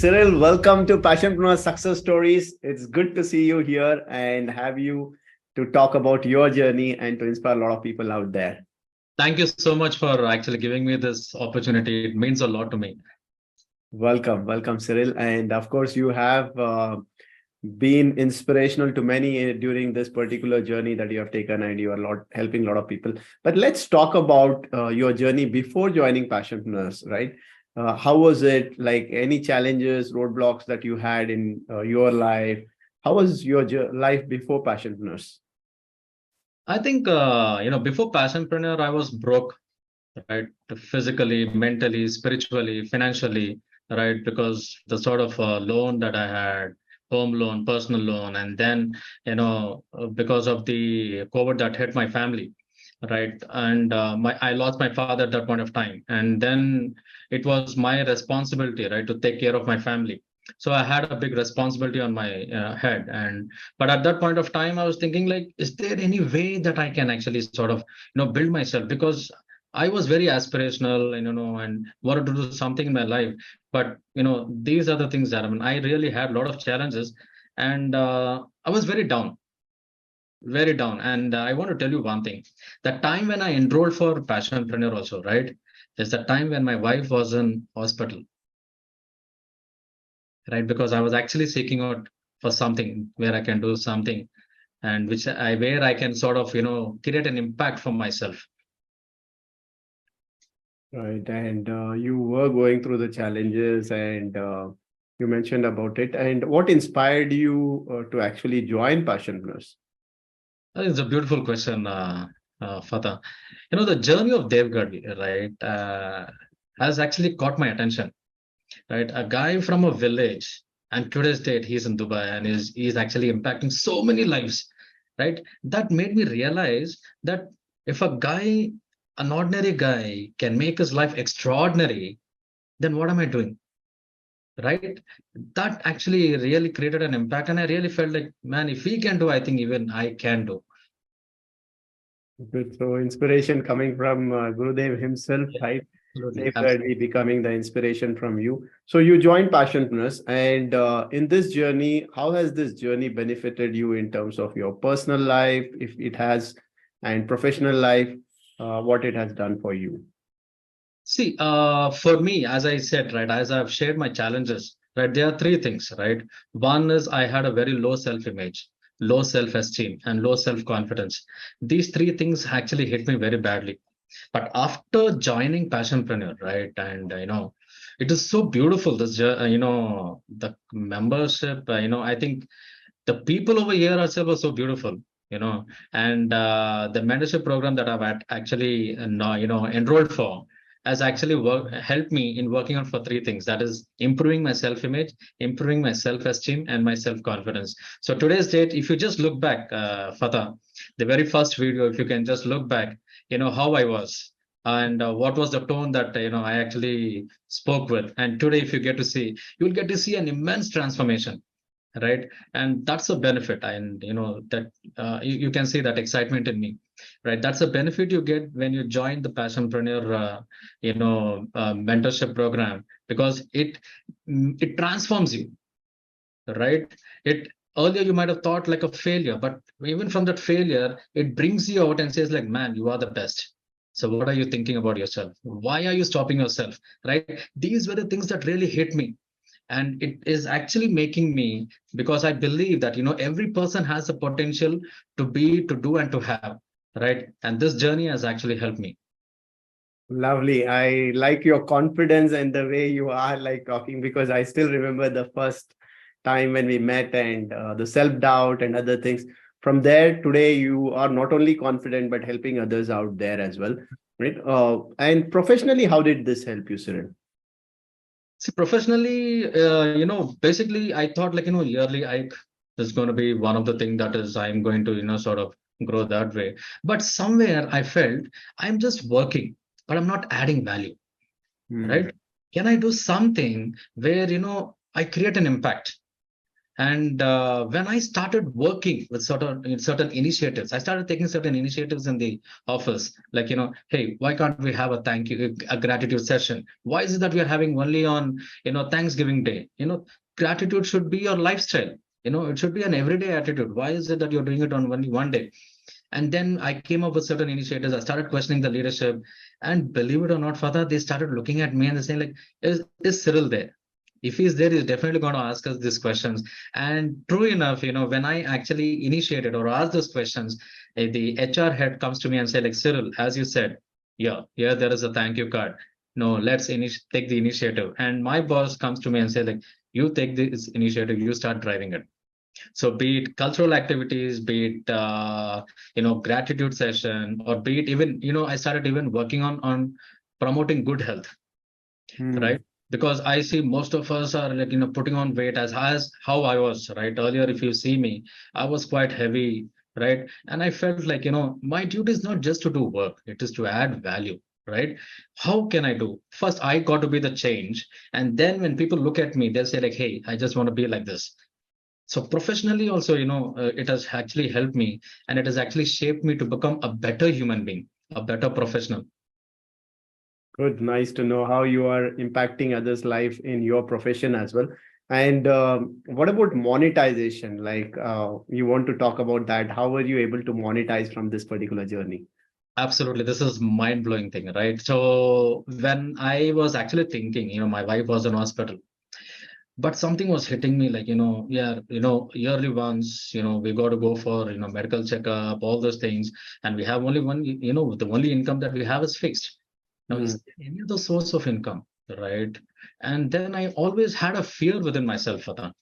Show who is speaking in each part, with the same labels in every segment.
Speaker 1: Cyril, welcome to Passionpreneur Success Stories. It's good to see you here and have you to talk about your journey and to inspire a lot of people out there.
Speaker 2: Thank you so much for actually giving me this opportunity. It means a lot to me.
Speaker 1: Welcome, Cyril. And of course, you have been inspirational to many during this particular journey that you have taken, and you are helping a lot of people. But let's talk about your journey before joining Passionpreneurs, right? How was it? Like any challenges, roadblocks that you had in your life? How was your life before Passionpreneurs?
Speaker 2: I think, before Passionpreneur, I was broke, right? Physically, mentally, spiritually, financially, right? Because the sort of loan that I had, home loan, personal loan, and then, because of the COVID that hit my family, right? And I lost my father at that point of time. And then it was my responsibility, right, to take care of my family. So I had a big responsibility on my head. But at that point of time, I was thinking, like, is there any way that I can actually sort of, build myself? Because I was very aspirational, and wanted to do something in my life. But, these are the things that, I really had a lot of challenges, and I was very down, very down. And I want to tell you one thing. The time when I enrolled for Passionpreneur also, right, is the time when my wife was in hospital, right? Because I was actually seeking out for something where I can do something, and where I can sort of, create an impact for myself.
Speaker 1: Right. And you were going through the challenges and you mentioned about it. And what inspired you to actually join Passionpreneurs?
Speaker 2: It's a beautiful question, Fatah. The journey of Gadhvi, right, has actually caught my attention, right? A guy from a village, and today's date, he's in Dubai and he's actually impacting so many lives, right? That made me realize that if an ordinary guy can make his life extraordinary, then what am I doing? Right? That actually really created an impact. And I really felt like, man, if he can do, I think even I can do.
Speaker 1: Good. So inspiration coming from Gurudev himself, right? Absolutely becoming the inspiration from you. So you joined Passionpreneurs, and in this journey, how has this journey benefited you in terms of your personal life, if it has, and professional life, what it has done for you?
Speaker 2: See, for me, as I said, right, as I've shared my challenges, right, there are three things, right? One is I had a very low self-image, low self-esteem, and low self-confidence. These three things actually hit me very badly. But after joining Passionpreneur, right, and it is so beautiful. The membership. I think the people over here also were so beautiful. And the mentorship program that I've actually enrolled for has actually helped me in working on for three things. That is improving my self-image, improving my self-esteem, and my self-confidence. So today's date, if you just look back, Fatah, the very first video, if you can just look back, how I was and what was the tone that I actually spoke with. And today, if you get to see, you'll get to see an immense transformation, right? And that's a benefit. And that you can see that excitement in me, right? That's a benefit you get when you join the Passionpreneur mentorship program, because it transforms you, right? It Earlier you might have thought like a failure, but even from that failure, it brings you out and says like, man, you are the best. So what are you thinking about yourself? Why are you stopping yourself? Right? These were the things that really hit me. And it is actually making me, because I believe that every person has the potential to be, to do, and to have, right? And this journey has actually helped me.
Speaker 1: Lovely. I like your confidence and the way you are like talking, because I still remember the first time when we met and the self-doubt and other things. From there, today you are not only confident, but helping others out there as well, right? And professionally, how did this help you, Cyril?
Speaker 2: See, professionally, basically, I thought like, yearly hike is going to be one of the things that is I'm going to, sort of grow that way. But somewhere I felt I'm just working, but I'm not adding value, right? Can I do something where, I create an impact? And when I started working with certain initiatives, I started taking certain initiatives in the office, like, hey, why can't we have a thank you, a gratitude session? Why is it that we are having only on, Thanksgiving Day? Gratitude should be your lifestyle. It should be an everyday attitude. Why is it that you're doing it on only one day? And then I came up with certain initiatives. I started questioning the leadership. And believe it or not, Father, they started looking at me and they saying, like, is Cyril there? If he's there, he's definitely going to ask us these questions. And true enough, when I actually initiated or asked those questions, the HR head comes to me and say, like, Cyril, as you said, yeah, there is a thank you card. No, let's take the initiative. And my boss comes to me and say, like, you take this initiative, you start driving it. So be it cultural activities, be it gratitude session, or be it even, I started even working on promoting good health, right? Because I see most of us are like, putting on weight as high as how I was, right? Earlier, if you see me, I was quite heavy, right? And I felt like, my duty is not just to do work, it is to add value, right? How can I do? First, I got to be the change. And then when people look at me, they'll say like, hey, I just want to be like this. So professionally also, it has actually helped me, and it has actually shaped me to become a better human being, a better professional.
Speaker 1: Good, nice to know how you are impacting others' life in your profession as well. And what about monetization? Like, you want to talk about that? How were you able to monetize from this particular journey?
Speaker 2: Absolutely. This is mind-blowing thing, right? So when I was actually thinking, my wife was in hospital, but something was hitting me like, yeah, yearly once, we got to go for, medical checkup, all those things. And we have only one, the only income that we have is fixed. Now, is there any other source of income, right? And then I always had a fear within myself, Fatah.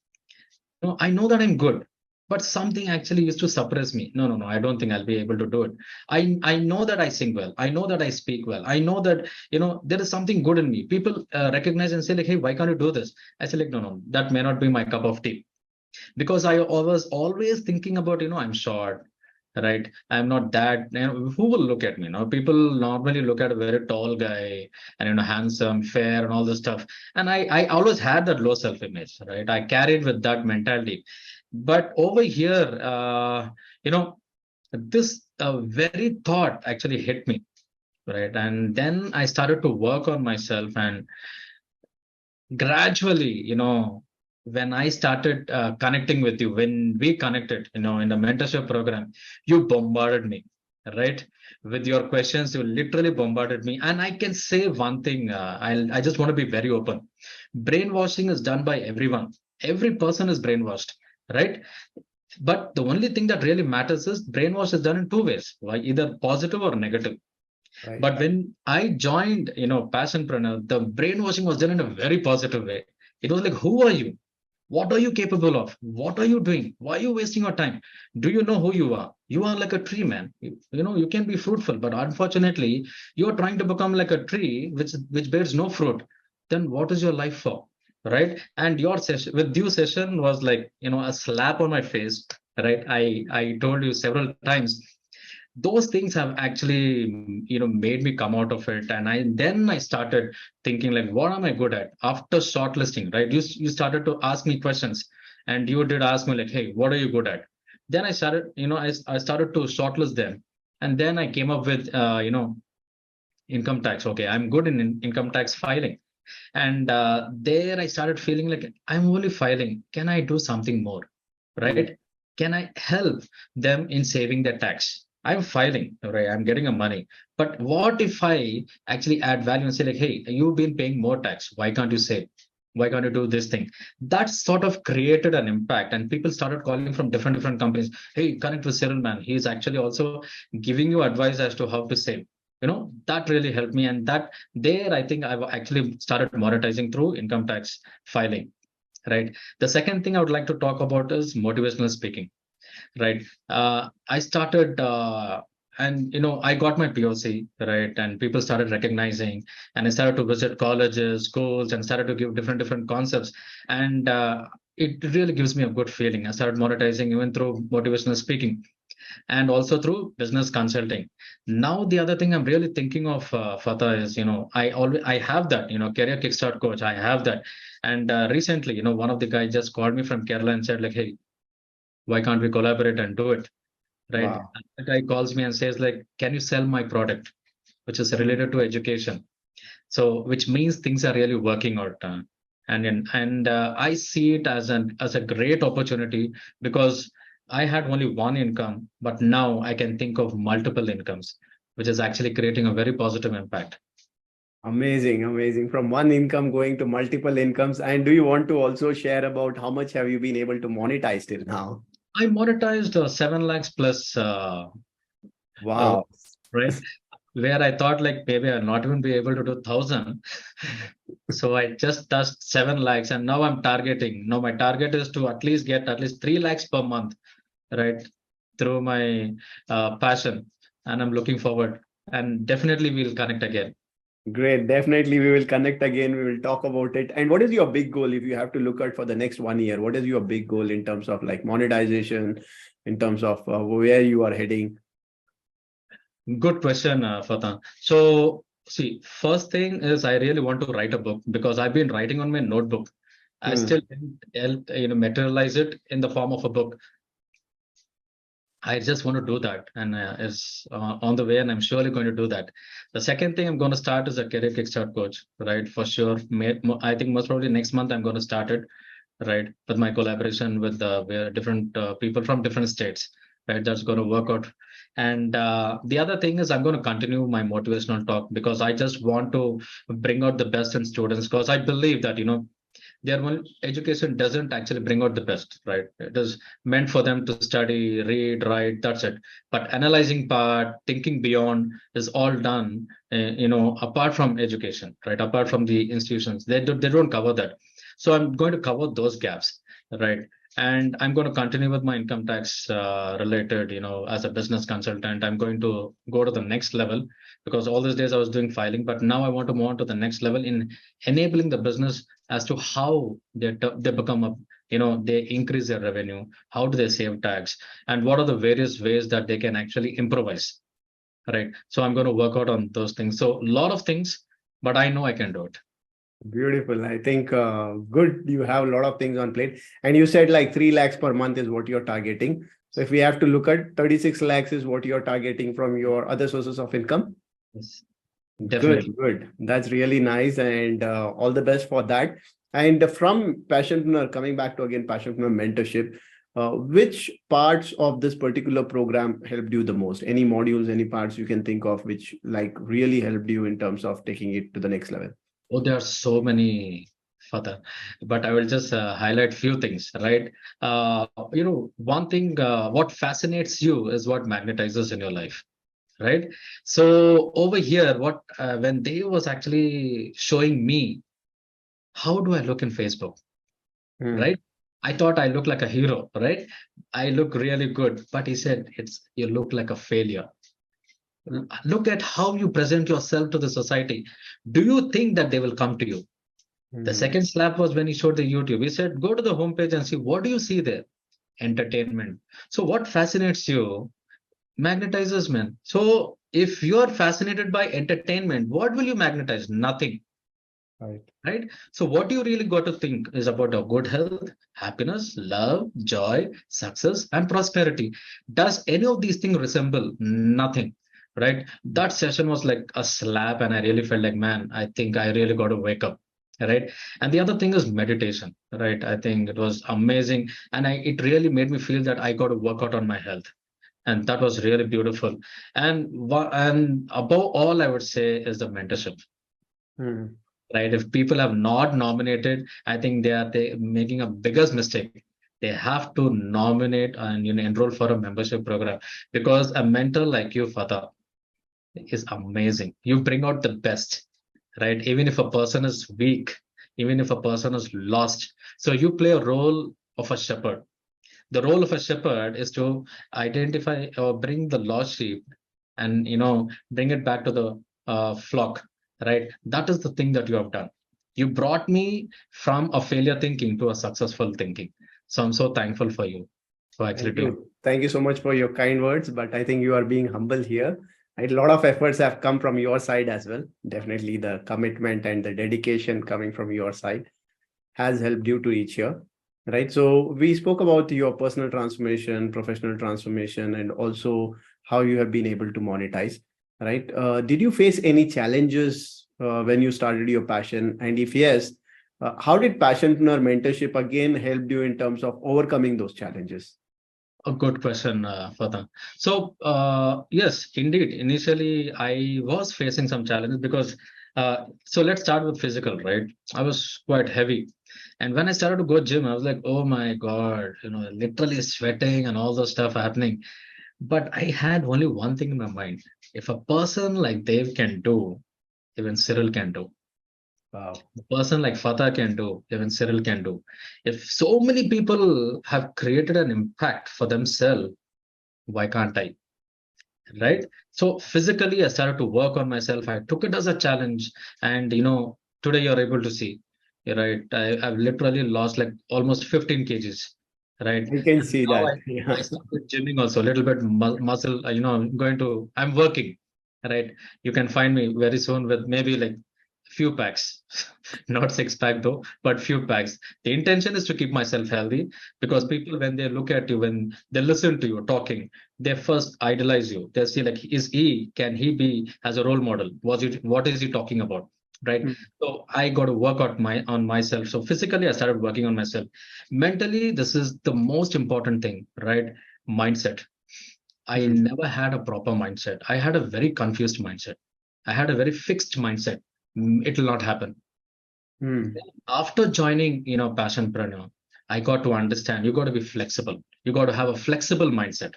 Speaker 2: I know that I'm good, but something actually used to suppress me. No, I don't think I'll be able to do it. I know that I sing well. I know that I speak well. I know that, there is something good in me. People recognize and say like, hey, why can't you do this? I say like, no, that may not be my cup of tea, because I was always thinking about, I'm short, right? I'm not that, who will look at me? People normally look at a very tall guy and, handsome, fair, and all this stuff. And I always had that low self-image, right? I carried with that mentality. But over here, this very thought actually hit me, right? And then I started to work on myself, and gradually, when I started connecting with you, when we connected, in the mentorship program, you bombarded me, right? With your questions, you literally bombarded me. And I can say one thing, I just want to be very open. Brainwashing is done by everyone. Every person is brainwashed, right? But the only thing that really matters is brainwash is done in two ways, like either positive or negative.
Speaker 1: Right.
Speaker 2: But when I joined, Passionpreneur, the brainwashing was done in a very positive way. It was like, who are you? What are you capable of? What are you doing? Why are you wasting your time? Do you know who you are? You are like a tree, man. You can be fruitful, but unfortunately, you are trying to become like a tree which bears no fruit. Then what is your life for? Right? And your session with due session was like, a slap on my face. Right. I told you several times, those things have actually, made me come out of it. And I started thinking like, what am I good at? After shortlisting, right? You started to ask me questions, and you did ask me like, hey, what are you good at? Then I started, I started to shortlist them. And then I came up with, income tax. Okay, I'm good in income tax filing. And there I started feeling like, I'm only filing. Can I do something more? Right? Can I help them in saving their tax? I'm filing, right? I'm getting a money. But what if I actually add value and say, like, hey, you've been paying more tax. Why can't you save? Why can't you do this thing? That sort of created an impact. And people started calling from different companies. Hey, connect with Cyril, man. He's actually also giving you advice as to how to save. That really helped me. And that there, I think I've actually started monetizing through income tax filing. Right. The second thing I would like to talk about is motivational speaking. Right. I started, and I got my POC, right, and people started recognizing, and I started to visit colleges, schools, and started to give different concepts, and it really gives me a good feeling. I started monetizing even through motivational speaking. and also through business consulting. Now, the other thing I'm really thinking of, Fatah, is, I have that, career kickstart coach. I have that. And recently, one of the guys just called me from Kerala and said, like, hey, why can't we collaborate and do it? Right.
Speaker 1: Wow.
Speaker 2: And the guy calls me and says, like, can you sell my product, which is related to education? So, which means things are really working out. And I see it as a great opportunity, because I had only one income, but now I can think of multiple incomes, which is actually creating a very positive impact.
Speaker 1: Amazing, amazing. From one income going to multiple incomes. And do you want to also share about how much have you been able to monetize till now?
Speaker 2: I monetized 7 lakhs plus, uh,
Speaker 1: Wow.
Speaker 2: right? Where I thought like maybe I'll not even be able to do 1,000. So I just touched 7 lakhs, and now I'm targeting. Now my target is to at least get at least 3 lakhs per month, right? Through my passion. And I'm looking forward. And definitely we'll connect again.
Speaker 1: Great. Definitely, we will connect again. We will talk about it. And what is your big goal if you have to look at for the next 1 year? What is your big goal in terms of like monetization, in terms of where you are heading?
Speaker 2: Good question, Fatah. So, see, first thing is I really want to write a book, because I've been writing on my notebook. I
Speaker 1: Hmm.
Speaker 2: still didn't, materialize it in the form of a book. I just want to do that, and it's on the way, and I'm surely going to do that. The second thing I'm going to start is a career kickstart coach, right? For sure. I think most probably next month I'm going to start it, right? With my collaboration with different people from different states, right? That's going to work out. And the other thing is I'm going to continue my motivational talk, because I just want to bring out the best in students, because I believe that, their one education doesn't actually bring out the best, right? It is meant for them to study, read, write, that's it. But analyzing part, thinking beyond is all done, apart from education, right? Apart from the institutions, they don't cover that. So I'm going to cover those gaps, right? And I'm going to continue with my income tax related, as a business consultant. I'm going to go to the next level, because all these days I was doing filing, but now I want to move on to the next level in enabling the business as to how they become a, they increase their revenue, how do they save tax, and what are the various ways that they can actually improvise, right? So I'm going to work out on those things. So a lot of things, but I know I can do it.
Speaker 1: Beautiful. I think good. You have a lot of things on plate. And you said like 3 lakhs per month is what you're targeting. So if we have to look at 36 lakhs is what you're targeting from your other sources of income.
Speaker 2: Yes,
Speaker 1: Good,
Speaker 2: definitely.
Speaker 1: good. That's really nice. And all the best for that. And from Passionpreneur, coming back to again Passionpreneur mentorship, which parts of this particular program helped you the most? Any modules, any parts you can think of which like really helped you in terms of taking it to the next level?
Speaker 2: Oh, there are so many, Father, but I will just highlight few things, right? One thing, what fascinates you is what magnetizes in your life, right? So over here, what when they was actually showing me how do I look in Facebook,
Speaker 1: Hmm.
Speaker 2: right? I thought I look like a hero, right? I look really good, but he said it's you look like a failure. Look at how you present yourself to the society. Do you think that they will come to you? The
Speaker 1: Hmm.
Speaker 2: second slap was when he showed the YouTube. He said, go to the homepage and see what do you see there? Entertainment. So what fascinates you magnetizes, man. So if you are fascinated by entertainment, what will you magnetize? Nothing,
Speaker 1: Right.
Speaker 2: right? So what you really got to think is about a good health, happiness, love, joy, success, and prosperity. Does any of these things resemble? Nothing, right? That session was like a slap, and I really felt like, man, I think I really got to wake up. Right. And the other thing is meditation, right? I think it was amazing. And it really made me feel that I got to work out on my health, and that was really beautiful. And above all, I would say is the mentorship,
Speaker 1: Hmm.
Speaker 2: right? If people have not nominated, I think they making a biggest mistake. They have to nominate and enroll for a membership program, because a mentor like you, Fatah, is amazing. You bring out the best, right? Even if a person is weak, even if a person is lost, so you play a role of a shepherd. The role of a shepherd is to identify or bring the lost sheep, and bring it back to the flock, right? That is the thing that you have done. You brought me from a failure thinking to a successful thinking, so I'm so thankful for you. for actually
Speaker 1: Thank
Speaker 2: doing.
Speaker 1: you. Thank you so much for your kind words, but I think you are being humble here. Right? A lot of efforts have come from your side as well. Definitely the commitment and the dedication coming from your side has helped you to reach here. Right. So we spoke about your personal transformation, professional transformation, and also how you have been able to monetize. Right. Did you face any challenges when you started your passion? And if yes, how did Passionpreneur mentorship again help you in terms of overcoming those challenges?
Speaker 2: A good question, Fatah. So, yes, indeed. Initially, I was facing some challenges because, so let's start with physical, right? I was quite heavy. And when I started to go gym, I was like, oh my God, literally sweating and all those stuff happening. But I had only one thing in my mind. If a person like Dave can do, even Cyril can do.
Speaker 1: Wow.
Speaker 2: A person like Fatah can do, even Cyril can do. If so many people have created an impact for themselves, why can't I? Right? So physically, I started to work on myself. I took it as a challenge. And, today you're able to see, right? I've literally lost like almost 15 kgs, right?
Speaker 1: I can
Speaker 2: And
Speaker 1: see
Speaker 2: now
Speaker 1: that.
Speaker 2: I
Speaker 1: Yeah.
Speaker 2: started gymming also, a little bit muscle, I'm working, right? You can find me very soon with maybe like few packs, not six pack though, but few packs. The intention is to keep myself healthy because people, when they look at you, when they listen to you talking, they first idolize you. They see like, can he be as a role model? What is he talking about? Right.
Speaker 1: Mm,
Speaker 2: So I got to work out on myself. So physically, I started working on myself. Mentally, this is the most important thing, right? Mindset. I
Speaker 1: mm,
Speaker 2: never had a proper mindset. I had a very confused mindset. I had a very fixed mindset. It will not happen.
Speaker 1: mm.
Speaker 2: After joining, Passionpreneur, I got to understand you got to be flexible. You got to have a flexible mindset,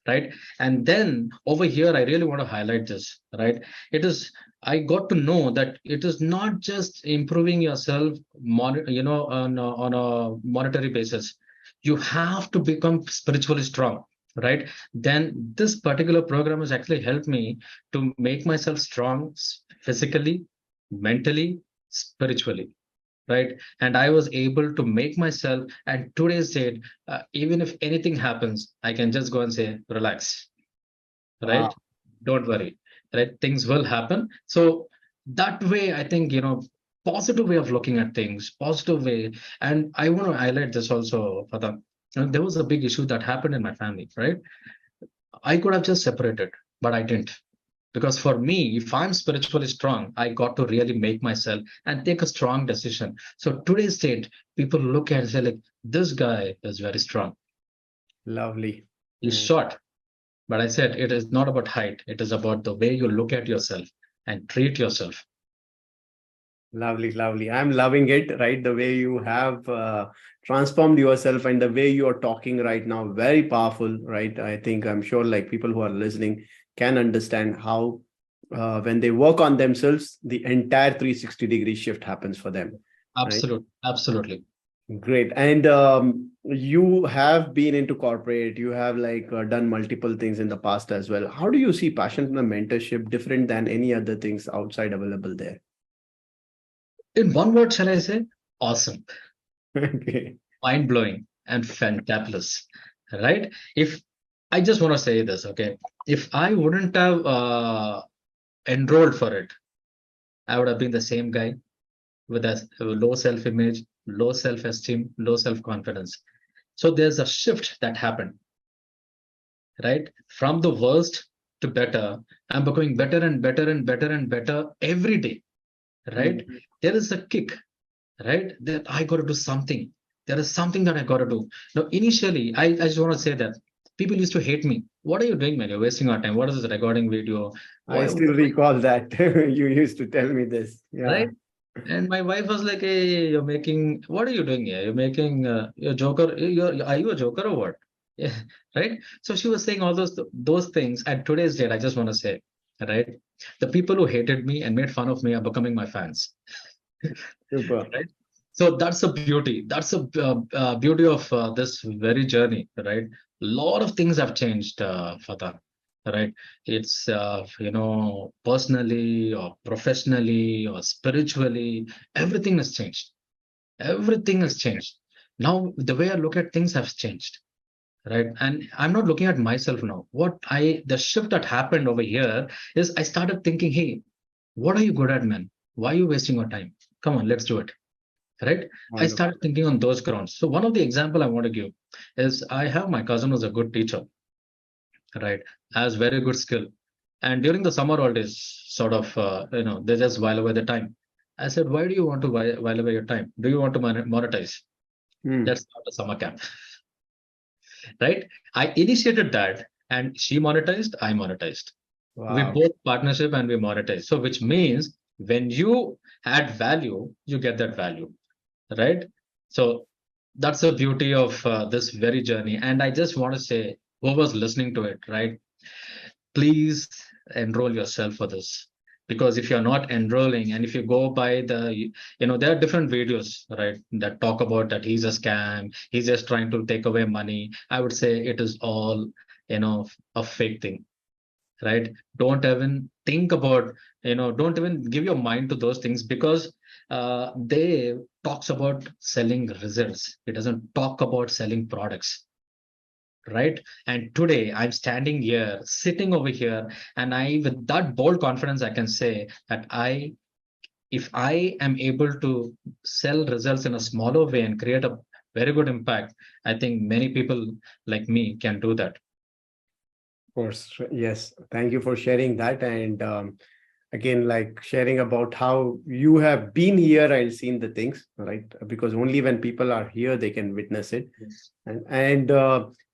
Speaker 2: right? And then over here, I really want to highlight this, right? It is, I got to know that it is not just improving yourself, on a monetary basis. You have to become spiritually strong, right? Then this particular program has actually helped me to make myself strong physically, mentally, spiritually, right? And I was able to make myself, and today's date, even if anything happens, I can just go and say, relax,
Speaker 1: Wow.
Speaker 2: right? Don't worry, right? Things will happen. So that way, I think, positive way of looking at things, positive way. And I want to highlight this also, Fatah. There was a big issue that happened in my family, right? I could have just separated, but I didn't. Because for me, if I'm spiritually strong, I got to really make myself and take a strong decision. So today's state, people look and say, like, this guy is very strong.
Speaker 1: Lovely.
Speaker 2: He's
Speaker 1: Mm.
Speaker 2: short. But I said it is not about height. It is about the way you look at yourself and treat yourself.
Speaker 1: Lovely, lovely. I'm loving it, right? The way you have transformed yourself and the way you are talking right now, very powerful, right? I think I'm sure like people who are listening can understand how when they work on themselves, the entire 360-degree shift happens for them, right?
Speaker 2: Absolutely. Absolutely.
Speaker 1: Great. And you have been into corporate, you have like done multiple things in the past as well. How do you see passion for the mentorship different than any other things outside available there?
Speaker 2: In one word, shall I say? Awesome,
Speaker 1: Okay.
Speaker 2: mind blowing, and fantabulous. Right? If I just want to say this, okay? If I wouldn't have enrolled for it, I would have been the same guy with a low self image, low self esteem, low self confidence. So there's a shift that happened, right? From the worst to better. I'm becoming better and better and better and better every day, right?
Speaker 1: Mm.
Speaker 2: There is a kick, right? That I got to do something. There is something that I got to do. Now, initially, I just want to say that people used to hate me. What are you doing, man? You're wasting our time. What is this recording video?
Speaker 1: I
Speaker 2: Why,
Speaker 1: still recall that you used to tell me this.
Speaker 2: right?
Speaker 1: Yeah.
Speaker 2: And my wife was like, "Hey, you're making. What are you doing here? You're making. You're joker. Are you a joker or what?" Yeah, right. So she was saying all those things. At today's date, I just want to say, right, the people who hated me and made fun of me are becoming my fans.
Speaker 1: Super.
Speaker 2: Right. So that's a beauty. That's a beauty of this very journey, right? A lot of things have changed, Fatah. Right? It's personally or professionally or spiritually, everything has changed. Everything has changed. Now the way I look at things has changed. right? And I'm not looking at myself now. The shift that happened over here is I started thinking, hey, what are you good at, man? Why are you wasting your time? Come on, let's do it. Right? I
Speaker 1: Wonderful.
Speaker 2: started thinking on those grounds. So one of the example I want to give is I have my cousin who's a good teacher, right? Has very good skill. And during the summer holidays, sort of, they just while away the time. I said, why do you want to while away your time? Do you want to monetize?
Speaker 1: Hmm.
Speaker 2: Let's start a summer camp, right? I initiated that and she monetized, I monetized. We
Speaker 1: Wow.
Speaker 2: both partnership and we monetize. So which means when you add value, you get that value, right? So that's the beauty of this very journey. And I just want to say, whoever's listening to it, right? Please enroll yourself for this. Because if you're not enrolling and if you go by there are different videos, right, that talk about that he's a scam, he's just trying to take away money. I would say it is all, a fake thing, right? Don't even think about, don't even give your mind to those things because they talks about selling results. It doesn't talk about selling products, right? And today I'm standing here, sitting over here, and with that bold confidence, I can say that if I am able to sell results in a smaller way and create a very good impact, I think many people like me can do that.
Speaker 1: Of course. Yes. Thank you for sharing that. And again, like sharing about how you have been here and seen the things, right? Because only when people are here, they can witness it.
Speaker 2: Yes.
Speaker 1: And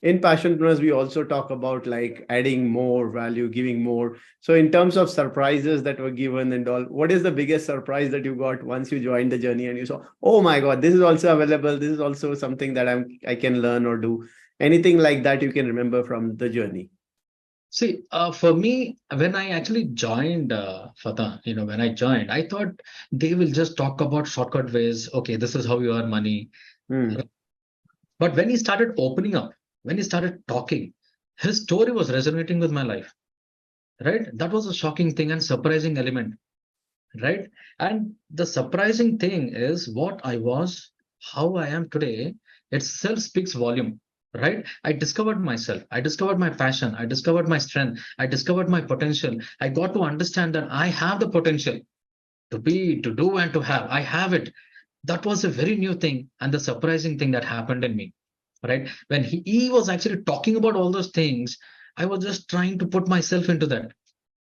Speaker 1: in Passionpreneurs, we also talk about like adding more value, giving more. So in terms of surprises that were given and all, what is the biggest surprise that you got once you joined the journey and you saw, oh my God, this is also available. This is also something that I can learn or do. Anything like that you can remember from the journey?
Speaker 2: See, for me, when I actually joined Fatah, when I joined, I thought they will just talk about shortcut ways. Okay, this is how you earn money.
Speaker 1: Hmm.
Speaker 2: But when he started opening up, when he started talking, his story was resonating with my life, right? That was a shocking thing and surprising element, right? And the surprising thing is what I was, how I am today, itself speaks volume, right? I discovered myself, I discovered my passion, I discovered my strength, I discovered my potential. I got to understand that I have the potential to be, to do, and to have. I have it. That was a very new thing and the surprising thing that happened in me, right? When he was actually talking about all those things, I was just trying to put myself into that,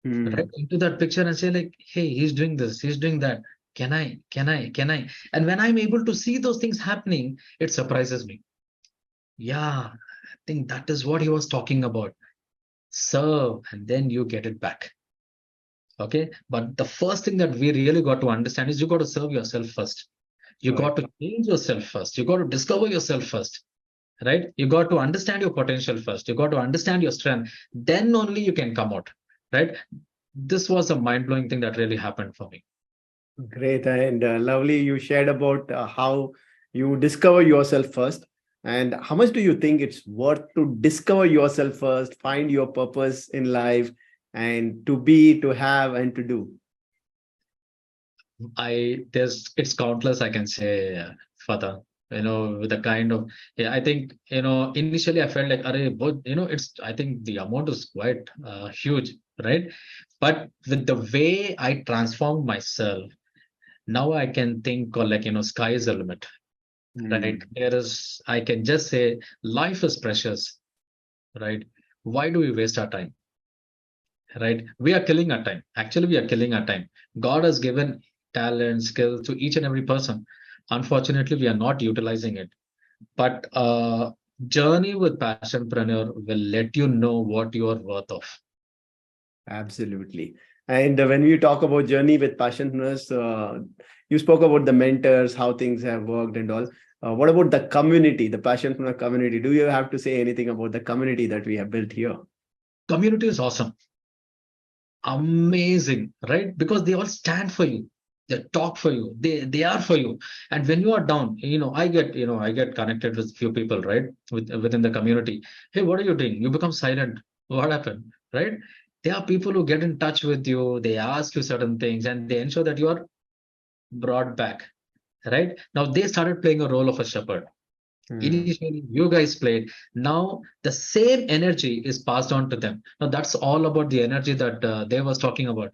Speaker 2: right,
Speaker 1: Hmm.
Speaker 2: into that picture and say like, hey, he's doing this, he's doing that. Can I? And when I'm able to see those things happening, it surprises me. Yeah, I think that is what he was talking about. Serve and then you get it back. Okay. But the first thing that we really got to understand is you got to serve yourself first. You
Speaker 1: Right.
Speaker 2: got to change yourself first. You got to discover yourself first, right? You got to understand your potential first. You got to understand your strength. Then only you can come out, right? This was a mind blowing thing that really happened for me.
Speaker 1: Great and lovely. You shared about how you discover yourself first, and how much do you think it's worth to discover yourself first, find your purpose in life, and to be, to have, and to do.
Speaker 2: It's countless, I can say, Fatah. With the kind of, yeah, I think, initially I felt like, Arey, both, I think the amount is quite huge, right? But with the way I transformed myself, now I can think like, sky is the limit, right?
Speaker 1: Hmm.
Speaker 2: I can just say life is precious, right? Why do we waste our time? Right? We are killing our time. Actually, we are killing our time. God has given talent, skill to each and every person. Unfortunately, we are not utilizing it. But journey with Passionpreneur will let you know what you are worth of.
Speaker 1: Absolutely. And when we talk about journey with passionless, you spoke about the mentors, how things have worked and all. What about the community, the passionpreneur community? Do you have to say anything about the community that we have built here?
Speaker 2: Community is awesome, amazing, right? Because they all stand for you. They talk for you. They are for you. And when you are down, I get connected with few people, right? Within the community. Hey, what are you doing? You become silent. What happened? Right? There are people who get in touch with you. They ask you certain things, and they ensure that you are brought back. Right? Now they started playing a role of a shepherd. Initially, you guys played. Now the same energy is passed on to them. Now that's all about the energy that they was talking about,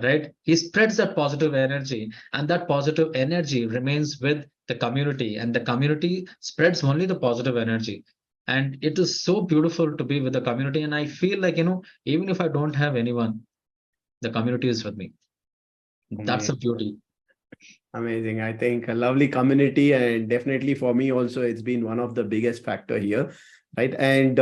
Speaker 2: right? He spreads that positive energy, and that positive energy remains with the community, and the community spreads only the positive energy. And it is so beautiful to be with the community. And I feel like, even if I don't have anyone, the community is with me. That's the
Speaker 1: Amazing.
Speaker 2: beauty.
Speaker 1: Amazing. I think a lovely community, and definitely for me also, it's been one of the biggest factor here, right? And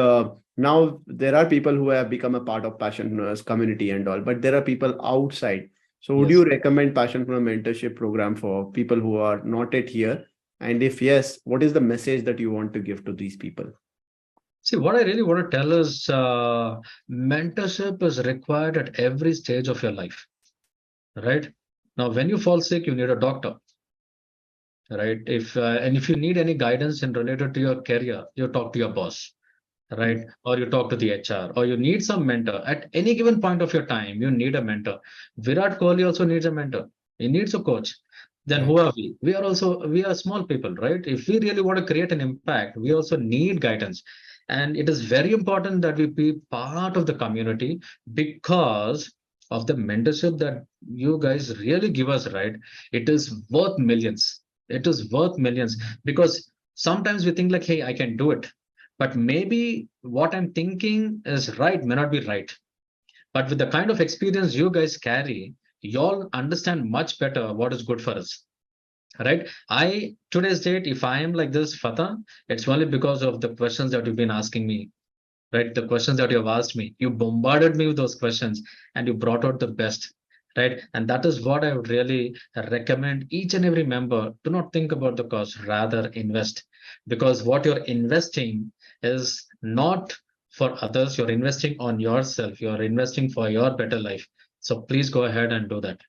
Speaker 1: now there are people who have become a part of Passionpreneurs community and all, but there are people outside. So would you
Speaker 2: Yes.
Speaker 1: recommend Passionpreneur mentorship program for people who are not yet here? And if yes, what is the message that you want to give to these people?
Speaker 2: See, what I really want to tell is mentorship is required at every stage of your life, right? Now, when you fall sick, you need a doctor, right? If you need any guidance in related to your career, you talk to your boss, right? Or you talk to the HR, or you need some mentor. At any given point of your time, you need a mentor. Virat Kohli also needs a mentor. He needs a coach. Then
Speaker 1: Right.
Speaker 2: who are we? We are small people, right? If we really want to create an impact, we also need guidance. And it is very important that we be part of the community because of the mentorship that you guys really give us, right? It is worth millions. It is worth millions because sometimes we think like, hey, I can do it. But maybe what I'm thinking is right, may not be right. But with the kind of experience you guys carry, y'all understand much better what is good for us, right? Today's date, if I am like this, Fatah, it's only because of the questions that you've been asking me, right? The questions that you've asked me, you bombarded me with those questions and you brought out the best, right? And that is what I would really recommend each and every member to not think about the cost, rather invest. Because what you're investing is not for others, you're investing on yourself, you're investing for your better life. So please go ahead and do that.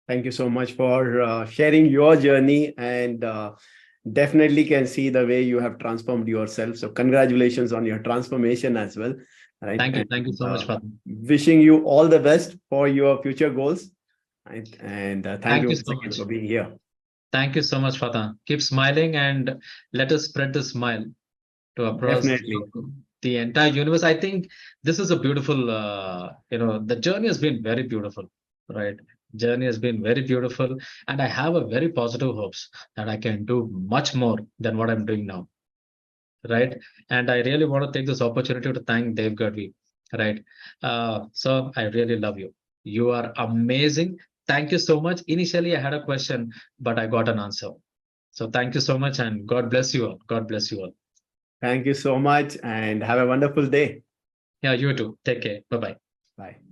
Speaker 1: Thank you so much for sharing your journey, and definitely can see the way you have transformed yourself. So congratulations on your transformation as well, right? And
Speaker 2: Thank you so much, Fatah.
Speaker 1: wishing you all the best for your future goals. Right? And thank
Speaker 2: Thank
Speaker 1: you
Speaker 2: you
Speaker 1: once
Speaker 2: so
Speaker 1: again
Speaker 2: much.
Speaker 1: for being here.
Speaker 2: Thank you so much, Fatah. Keep smiling and let us spread the smile to across
Speaker 1: Definitely.
Speaker 2: the entire universe. I think this is a beautiful, the journey has been very beautiful, right? Journey has been very beautiful, and I have a very positive hopes that I can do much more than what I'm doing now, right? And I really want to take this opportunity to thank Dave Gadhvi, right? So I really love you. You are amazing. Thank you so much. Initially, I had a question, but I got an answer. So thank you so much, and God bless you all. God bless you all.
Speaker 1: Thank you so much, and have a wonderful day.
Speaker 2: Yeah, you too. Take care. Bye bye.
Speaker 1: Bye.